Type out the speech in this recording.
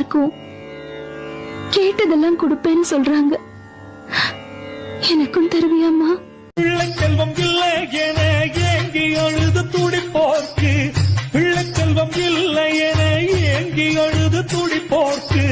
எல்லாருக்கும் கேட்டதெல்லாம் கொடுப்பேன்னு சொல்றாங்க. எனக்கும் தருவியாம்மா? பிள்ளை செல்வம் இல்லை என ஏங்கி அழுது துடிப்போர்க்கு, பிள்ளை செல்வம் இல்லை என ஏங்கி அழுது துடிப்போர்க்கு